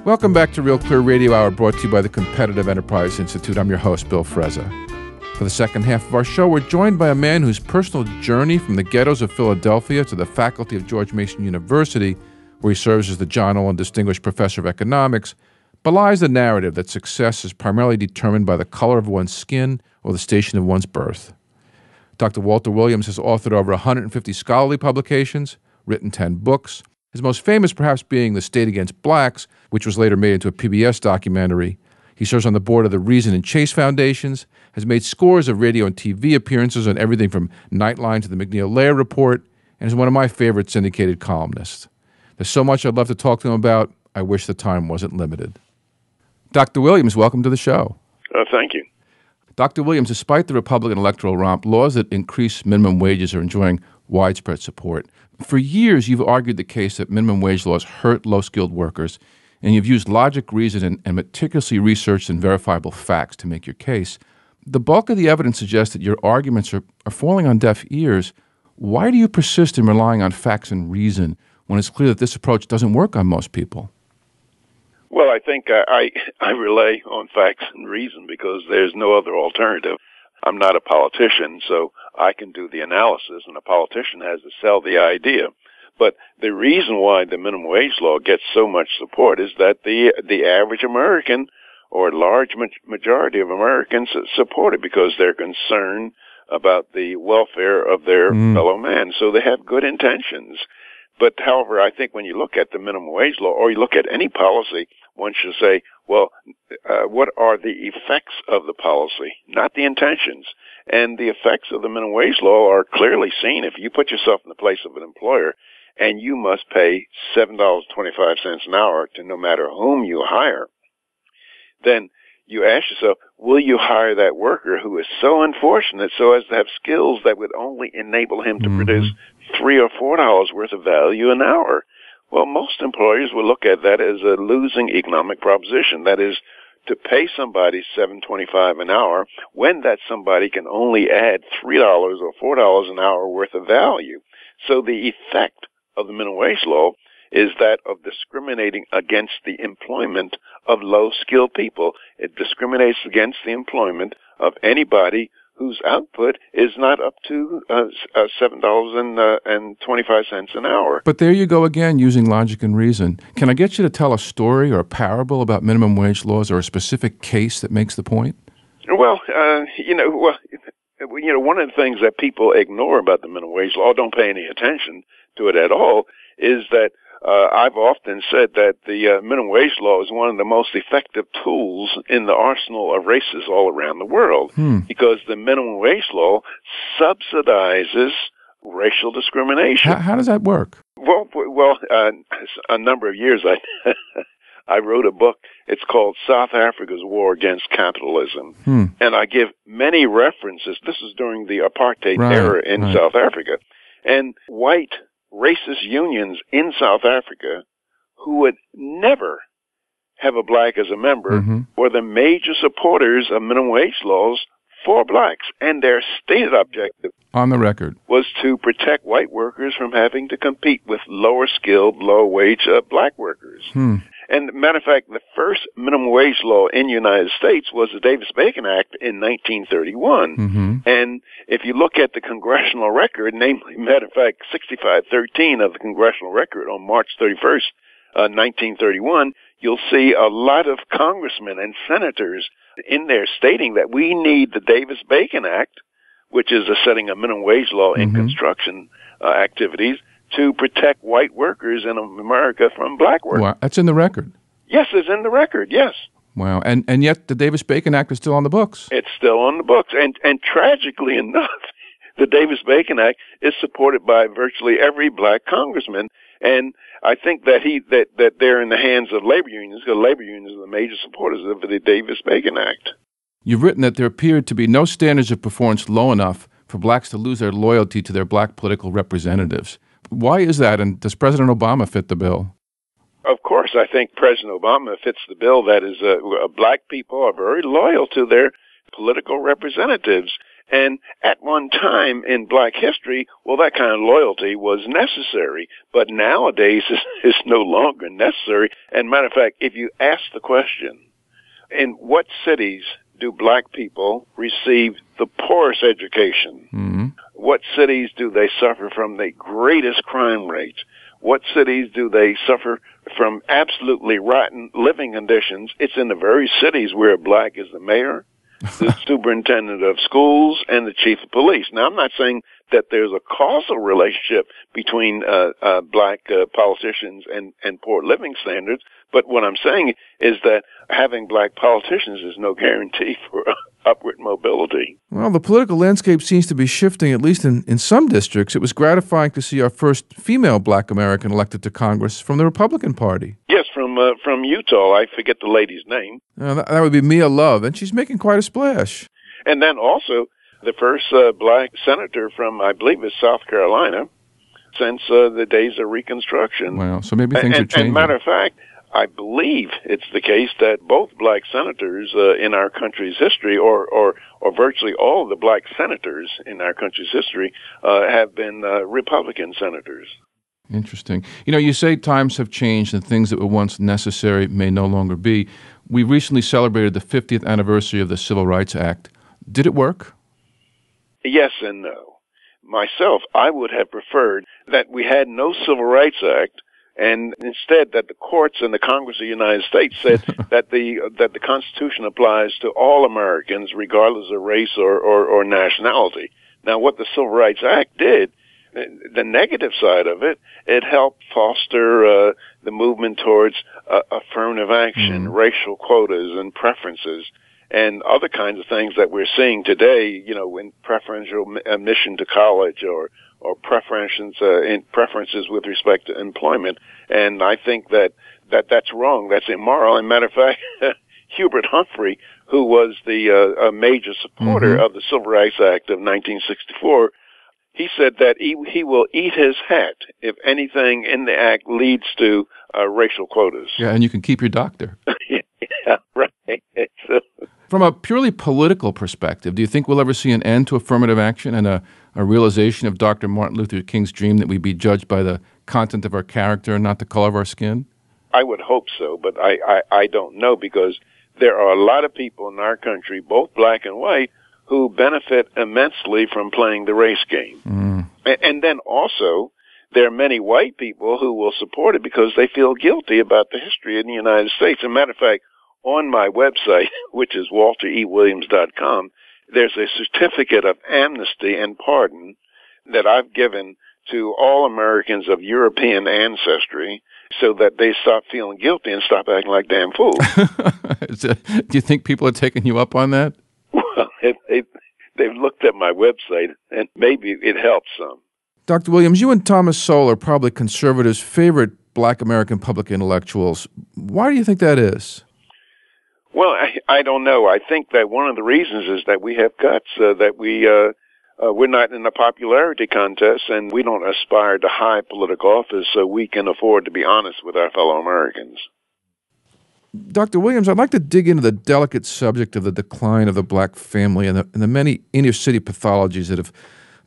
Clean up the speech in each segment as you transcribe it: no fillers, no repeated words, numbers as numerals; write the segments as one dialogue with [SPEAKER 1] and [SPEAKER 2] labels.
[SPEAKER 1] Welcome back to Real Clear Radio Hour, brought to you by the Competitive Enterprise Institute. I'm your host, Bill Frezza. For the second half of our show, we're joined by a man whose personal journey from the ghettos of Philadelphia to the faculty of George Mason University, where he serves as the John Olin Distinguished Professor of Economics, belies the narrative that success is primarily determined by the color of one's skin or the station of one's birth. Dr. Walter Williams has authored over 150 scholarly publications, written 10 books, his most famous perhaps being The State Against Blacks, which was later made into a PBS documentary. He serves on the board of the Reason and Chase Foundations, has made scores of radio and TV appearances on everything from Nightline to the McNeil-Lehrer Report, and is one of my favorite syndicated columnists. There's so much I'd love to talk to him about. I wish the time wasn't limited. Dr. Williams, welcome to the show.
[SPEAKER 2] Thank you.
[SPEAKER 1] Dr. Williams, despite the Republican electoral romp, laws that increase minimum wages are enjoying widespread support. For years, you've argued the case that minimum wage laws hurt low-skilled workers, and you've used logic, reason, and meticulously researched and verifiable facts to make your case. The bulk of the evidence suggests that your arguments are falling on deaf ears. Why do you persist in relying on facts and reason when it's clear that this approach doesn't work on most people?
[SPEAKER 2] Well, I think I rely on facts and reason because there's no other alternative. I'm not a politician, so I can do the analysis, and a politician has to sell the idea. But the reason why the minimum wage law gets so much support is that the average American, or large majority of Americans, support it because they're concerned about the welfare of their fellow man. So they have good intentions. But, however, I think when you look at the minimum wage law, or you look at any policy, one should say, well, what are the effects of the policy, not the intentions? And the effects of the minimum wage law are clearly seen. If you put yourself in the place of an employer and you must pay $7.25 an hour to no matter whom you hire, then you ask yourself, will you hire that worker who is so unfortunate so as to have skills that would only enable him to produce $3 or $4 worth of value an hour? Well, most employers will look at that as a losing economic proposition. That is, to pay somebody $7.25 an hour when that somebody can only add $3 or $4 an hour worth of value. So the effect of the minimum wage law is that of discriminating against the employment of low-skilled people. It discriminates against the employment of anybody whose output is not up to $7.25 an hour.
[SPEAKER 1] But there you go again, using logic and reason. Can I get you to tell a story or a parable about minimum wage laws or a specific case that makes the point?
[SPEAKER 2] Well, one of the things that people ignore about the minimum wage law, don't pay any attention to it at all, is that I've often said that the minimum wage law is one of the most effective tools in the arsenal of races all around the world, because the minimum wage law subsidizes racial discrimination.
[SPEAKER 1] How does that work?
[SPEAKER 2] Well, a number of years I wrote a book. It's called South Africa's War Against Capitalism, and I give many references. This is during the apartheid era in South Africa, and white racist unions in South Africa who would never have a black as a member were the major supporters of minimum wage laws for blacks. And their stated objective
[SPEAKER 1] on the record
[SPEAKER 2] was to protect white workers from having to compete with lower skilled, low wage black workers. And matter of fact, the first minimum wage law in the United States was the Davis-Bacon Act in 1931. And if you look at the congressional record, namely, matter of fact, 6513 of the congressional record on March 31st, 1931, you'll see a lot of congressmen and senators in there stating that we need the Davis-Bacon Act, which is setting a minimum wage law in construction activities, to protect white workers in America from black workers.
[SPEAKER 1] Wow, that's in the record.
[SPEAKER 2] Yes, it's in the record, yes.
[SPEAKER 1] Wow, and yet the Davis-Bacon Act is still on the books.
[SPEAKER 2] It's still on the books, and tragically enough, the Davis-Bacon Act is supported by virtually every black congressman, and I think that they're in the hands of labor unions, because labor unions are the major supporters of the Davis-Bacon Act.
[SPEAKER 1] You've written that there appeared to be no standards of performance low enough for blacks to lose their loyalty to their black political representatives. Why is that, and does President Obama fit the bill?
[SPEAKER 2] Of course, I think President Obama fits the bill. That is, black people are very loyal to their political representatives. And at one time in black history, well, that kind of loyalty was necessary. But nowadays, it's no longer necessary. And matter of fact, if you ask the question, in what cities do black people receive the poorest education?
[SPEAKER 1] Mm-hmm.
[SPEAKER 2] What cities do they suffer from the greatest crime rates? What cities do they suffer from absolutely rotten living conditions? It's in the very cities where black is the mayor, the superintendent of schools, and the chief of police. Now, I'm not saying that there's a causal relationship between black politicians and poor living standards, but what I'm saying is that having black politicians is no guarantee for upward mobility.
[SPEAKER 1] Well, the political landscape seems to be shifting, at least in some districts. It was gratifying to see our first female black American elected to Congress from the Republican Party.
[SPEAKER 2] Yes, from Utah. I forget the lady's name.
[SPEAKER 1] That would be Mia Love, and she's making quite a splash.
[SPEAKER 2] And then also the first black senator from, I believe, is South Carolina since the days of Reconstruction.
[SPEAKER 1] Wow, so maybe things are changing.
[SPEAKER 2] And matter of fact, I believe it's the case that both black senators in our country's history, or virtually all of the black senators in our country's history, have been Republican senators.
[SPEAKER 1] Interesting. You know, you say times have changed and things that were once necessary may no longer be. We recently celebrated the 50th anniversary of the Civil Rights Act. Did it work?
[SPEAKER 2] Yes and no. Myself, I would have preferred that we had no Civil Rights Act, and instead that the courts and the Congress of the United States said that the Constitution applies to all Americans, regardless of race or nationality. Now, what the Civil Rights Act did, the negative side of it, it helped foster the movement towards affirmative action, racial quotas and preferences, and other kinds of things that we're seeing today, you know, in preferential admission to college or preferences with respect to employment. And I think that's wrong. That's immoral. And matter of fact, Hubert Humphrey, who was a major supporter of the Civil Rights Act of 1964, he said that he will eat his hat if anything in the act leads to racial quotas.
[SPEAKER 1] Yeah, and you can keep your doctor.
[SPEAKER 2] Yeah, right.
[SPEAKER 1] From a purely political perspective, do you think we'll ever see an end to affirmative action and a realization of Dr. Martin Luther King's dream that we be judged by the content of our character and not the color of our skin?
[SPEAKER 2] I would hope so, but I don't know, because there are a lot of people in our country, both black and white, who benefit immensely from playing the race game. And then also, there are many white people who will support it because they feel guilty about the history in the United States. As a matter of fact, on my website, which is walterewilliams.com, there's a certificate of amnesty and pardon that I've given to all Americans of European ancestry so that they stop feeling guilty and stop acting like damn fools.
[SPEAKER 1] Do you think people are taking you up on that?
[SPEAKER 2] Well, they've looked at my website, and maybe it helps some.
[SPEAKER 1] Dr. Williams, you and Thomas Sowell are probably conservatives' favorite black American public intellectuals. Why do you think that is?
[SPEAKER 2] Well, I don't know. I think that one of the reasons is that we have guts, that we're not in a popularity contest, and we don't aspire to high political office, so we can afford to be honest with our fellow Americans.
[SPEAKER 1] Dr. Williams, I'd like to dig into the delicate subject of the decline of the black family and the many inner-city pathologies that have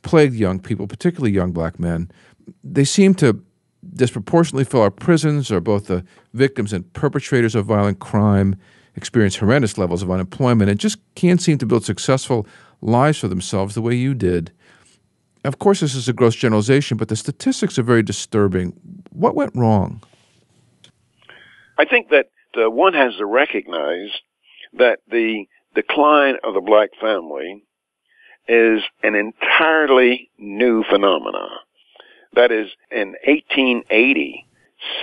[SPEAKER 1] plagued young people, particularly young black men. They seem to disproportionately fill our prisons, are both the victims and perpetrators of violent crime, experience horrendous levels of unemployment, and just can't seem to build successful lives for themselves the way you did. Of course, this is a gross generalization, but the statistics are very disturbing. What went wrong?
[SPEAKER 2] I think that one has to recognize that the decline of the black family is an entirely new phenomenon. That is, in 1880,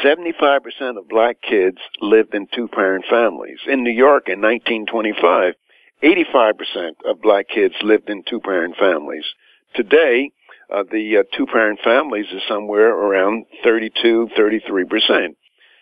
[SPEAKER 2] 75% of black kids lived in two-parent families. In New York in 1925, 85% of black kids lived in two-parent families. Today, the two-parent families is somewhere around 32, 33%.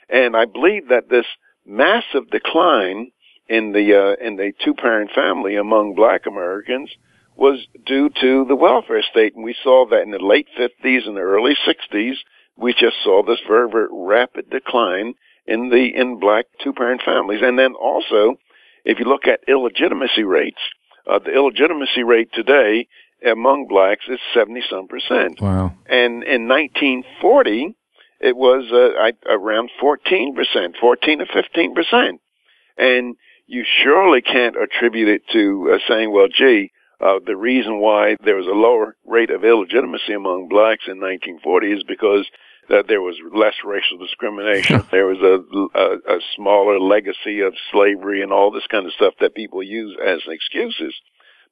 [SPEAKER 2] And I believe that this massive decline in the two-parent family among black Americans was due to the welfare state. And we saw that in the late 50s and the early 60s, we just saw this very, very rapid decline in black two-parent families. And then also, if you look at illegitimacy rates, the illegitimacy rate today among blacks is 70-some%.
[SPEAKER 1] Wow.
[SPEAKER 2] And in 1940, it was around 14%, 14 to 15%. And you surely can't attribute it to saying, well, gee, the reason why there was a lower rate of illegitimacy among blacks in 1940 is because there was less racial discrimination. There was a smaller legacy of slavery and all this kind of stuff that people use as excuses.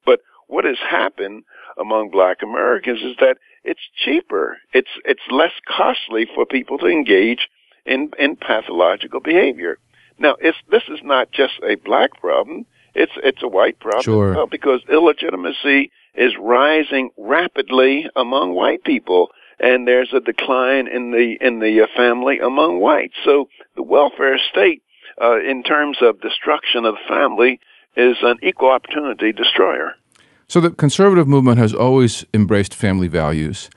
[SPEAKER 2] But what has happened among black Americans is that it's cheaper. It's less costly for people to engage in pathological behavior. Now, this is not just a black problem. It's a white problem
[SPEAKER 1] Sure.
[SPEAKER 2] as well, because illegitimacy is rising rapidly among white people, and there's a decline in the family among whites. So the welfare state, in terms of destruction of the family, is an equal opportunity destroyer.
[SPEAKER 1] So the conservative movement has always embraced family values,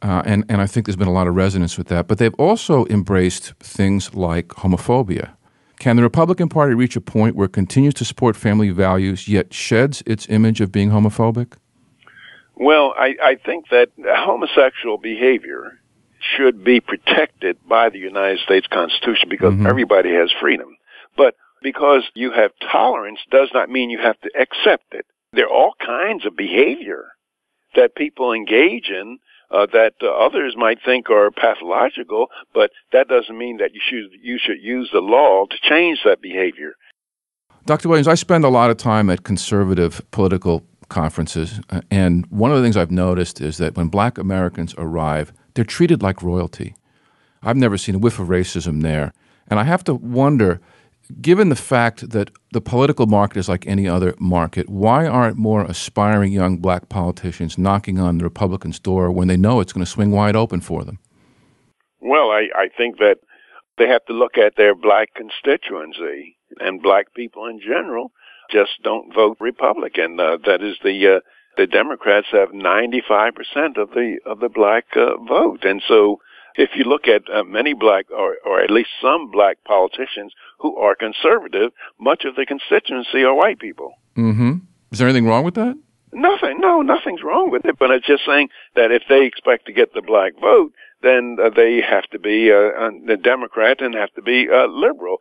[SPEAKER 1] and I think there's been a lot of resonance with that, but they've also embraced things like homophobia. Can the Republican Party reach a point where it continues to support family values, yet sheds its image of being homophobic?
[SPEAKER 2] Well, I think that homosexual behavior should be protected by the United States Constitution because everybody has freedom. But because you have tolerance does not mean you have to accept it. There are all kinds of behavior that people engage in that others might think are pathological, but that doesn't mean that you should use the law to change that behavior.
[SPEAKER 1] Dr. Williams, I spend a lot of time at conservative political conferences, and one of the things I've noticed is that when black Americans arrive, they're treated like royalty. I've never seen a whiff of racism there. And I have to wonder, given the fact that the political market is like any other market, why aren't more aspiring young black politicians knocking on the Republicans' door when they know it's going to swing wide open for them?
[SPEAKER 2] Well, I think that they have to look at their black constituency, and black people in general just don't vote Republican. That is, the Democrats have 95% of the black vote, and so if you look at many black, or at least some black politicians who are conservative, much of the constituency are white people.
[SPEAKER 1] Mm-hmm. Is there anything wrong with that?
[SPEAKER 2] Nothing's wrong with it, but it's just saying that if they expect to get the black vote, then they have to be the Democrat and have to be liberal.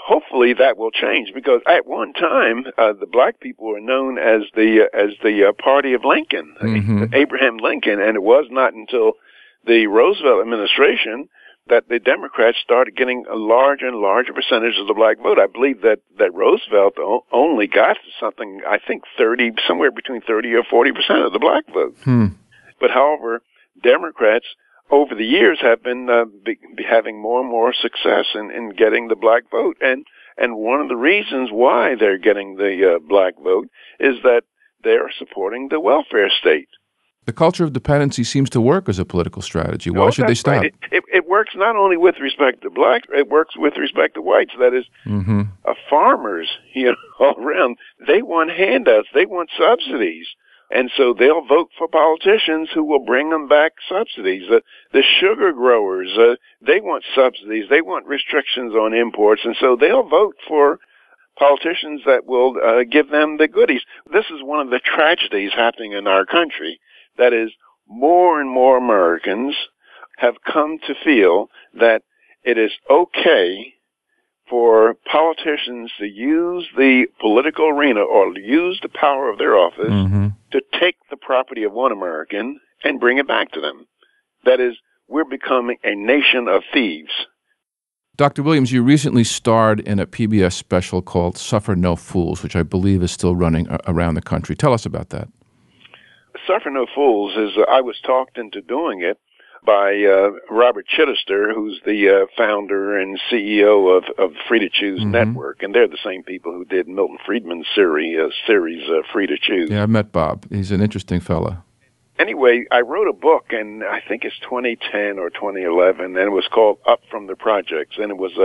[SPEAKER 2] Hopefully that will change, because at one time the black people were known as the party of Lincoln, Abraham Lincoln, and it was not until the Roosevelt administration that the Democrats started getting a larger and larger percentage of the black vote. I believe that Roosevelt only got something, I think somewhere between 30 or 40% of the black vote. But however, Democrats over the years have been having more and more success in getting the black vote. And one of the reasons why they're getting the black vote is that they're supporting the welfare state.
[SPEAKER 1] The culture of dependency seems to work as a political strategy. Why should they stop?
[SPEAKER 2] Right. It works not only with respect to blacks, it works with respect to whites. That is, farmers, all around, they want handouts, they want subsidies. And so they'll vote for politicians who will bring them back subsidies. The sugar growers, they want subsidies. They want restrictions on imports. And so they'll vote for politicians that will give them the goodies. This is one of the tragedies happening in our country. That is, more and more Americans have come to feel that it is okay for politicians to use the political arena or to use the power of their office to take the property of one American and bring it back to them. That is, we're becoming a nation of thieves.
[SPEAKER 1] Dr. Williams, you recently starred in a PBS special called Suffer No Fools, which I believe is still running around the country. Tell us about that.
[SPEAKER 2] Suffer No Fools is, I was talked into doing it by Robert Chittister, who's the founder and CEO of Free to Choose Network, and they're the same people who did Milton Friedman's series Free to Choose.
[SPEAKER 1] Yeah, I met Bob. He's an interesting fellow.
[SPEAKER 2] Anyway, I wrote a book, and I think it's 2010 or 2011, and it was called Up from the Projects, and it was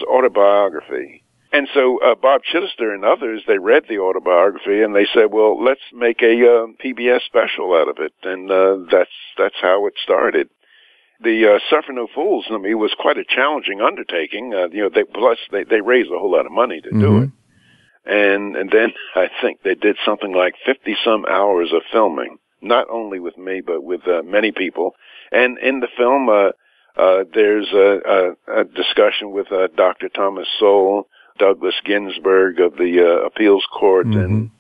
[SPEAKER 2] autobiography. And so Bob Chittister and others, they read the autobiography, and they said, well, let's make a PBS special out of it. And that's how it started. The Suffer No Fools, to me, was quite a challenging undertaking. They raised a whole lot of money to do it. And then I think they did something like 50-some hours of filming, not only with me, but with many people. And in the film, there's a discussion with Dr. Thomas Sowell, Douglas Ginsburg of the Appeals Court, and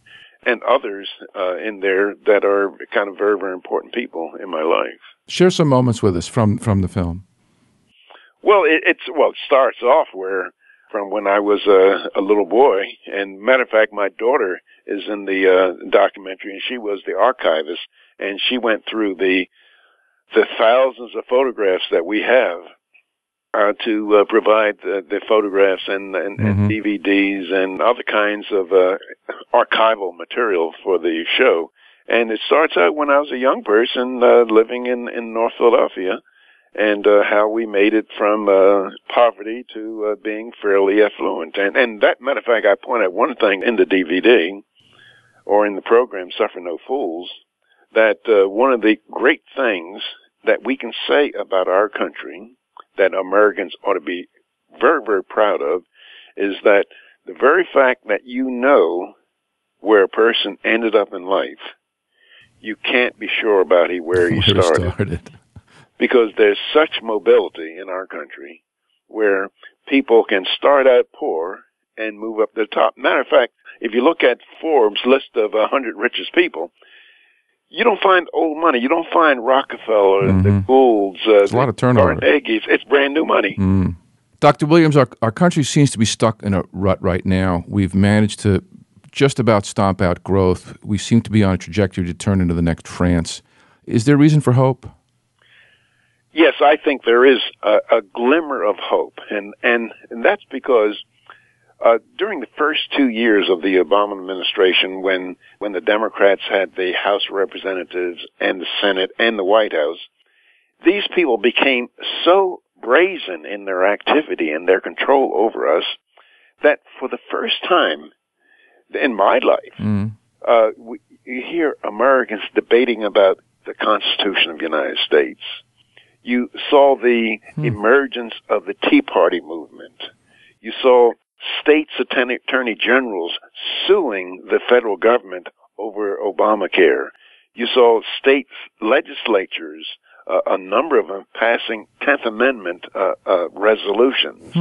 [SPEAKER 2] others in there that are kind of very, very important people in my life.
[SPEAKER 1] Share some moments with us from the film.
[SPEAKER 2] Well, it starts off from when I was a little boy, and matter of fact, my daughter is in the documentary, and she was the archivist, and she went through the thousands of photographs that we have to provide the photographs and DVDs and other kinds of archival material for the show. And it starts out when I was a young person living in North Philadelphia, and how we made it from poverty to being fairly affluent. And that, matter of fact, I point out one thing in the DVD or in the program, Suffer No Fools, that one of the great things that we can say about our country that Americans ought to be very, very proud of is that the very fact that you know where a person ended up in life, you can't be sure about where he started. Because there's such mobility in our country where people can start out poor and move up to the top. Matter of fact, if you look at Forbes' list of 100 richest people, you don't find old money. You don't find Rockefeller, the Goulds,
[SPEAKER 1] a lot of turnover.
[SPEAKER 2] Carnegies. It's brand new money.
[SPEAKER 1] Dr. Williams, our country seems to be stuck in a rut right now. We've managed to just about stomp out growth. We seem to be on a trajectory to turn into the next France. Is there reason for hope?
[SPEAKER 2] Yes, I think there is a glimmer of hope, and that's because during the first 2 years of the Obama administration, when the Democrats had the House of Representatives and the Senate and the White House, these people became so brazen in their activity and their control over us that for the first time in my life, you hear Americans debating about the Constitution of the United States. You saw the emergence of the Tea Party movement. You saw states' attorney generals suing the federal government over Obamacare. You saw state legislatures, a number of them, passing 10th Amendment resolutions.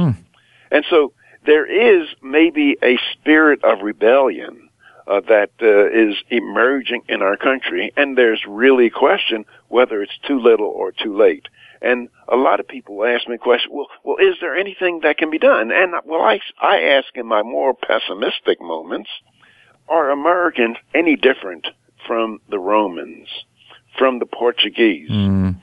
[SPEAKER 2] And so there is maybe a spirit of rebellion that is emerging in our country, and there's really a question whether it's too little or too late. And a lot of people ask me the question, well, is there anything that can be done? And I ask in my more pessimistic moments, are Americans any different from the Romans, from the Portuguese,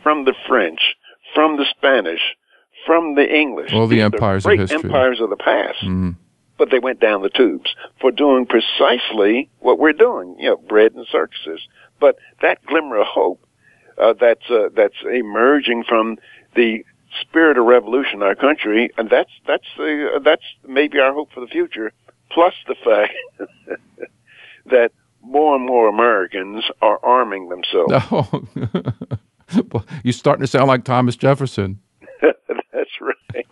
[SPEAKER 2] from the French, from the Spanish, from the English?
[SPEAKER 1] All the empires of history.
[SPEAKER 2] Great empires of the past. But they went down the tubes for doing precisely what we're doing, bread and circuses. But that glimmer of hope that's emerging from the spirit of revolution in our country, and that's maybe our hope for the future. Plus the fact that more and more Americans are arming themselves.
[SPEAKER 1] Oh. You're starting to sound like Thomas Jefferson.
[SPEAKER 2] That's right.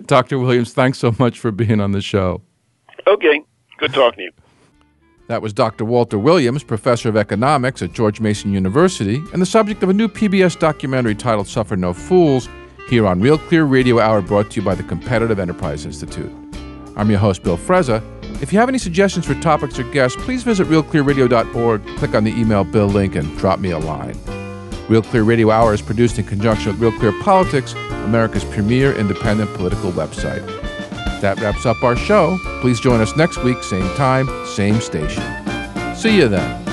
[SPEAKER 1] Dr. Williams, thanks so much for being on the show.
[SPEAKER 2] Okay. Good talking to you.
[SPEAKER 1] That was Dr. Walter Williams, professor of economics at George Mason University, and the subject of a new PBS documentary titled Suffer No Fools, here on Real Clear Radio Hour, brought to you by the Competitive Enterprise Institute. I'm your host, Bill Frezza. If you have any suggestions for topics or guests, please visit realclearradio.org, click on the email Bill link, and drop me a line. Real Clear Radio Hour is produced in conjunction with Real Clear Politics, America's premier independent political website. That wraps up our show. Please join us next week, same time, same station. See you then.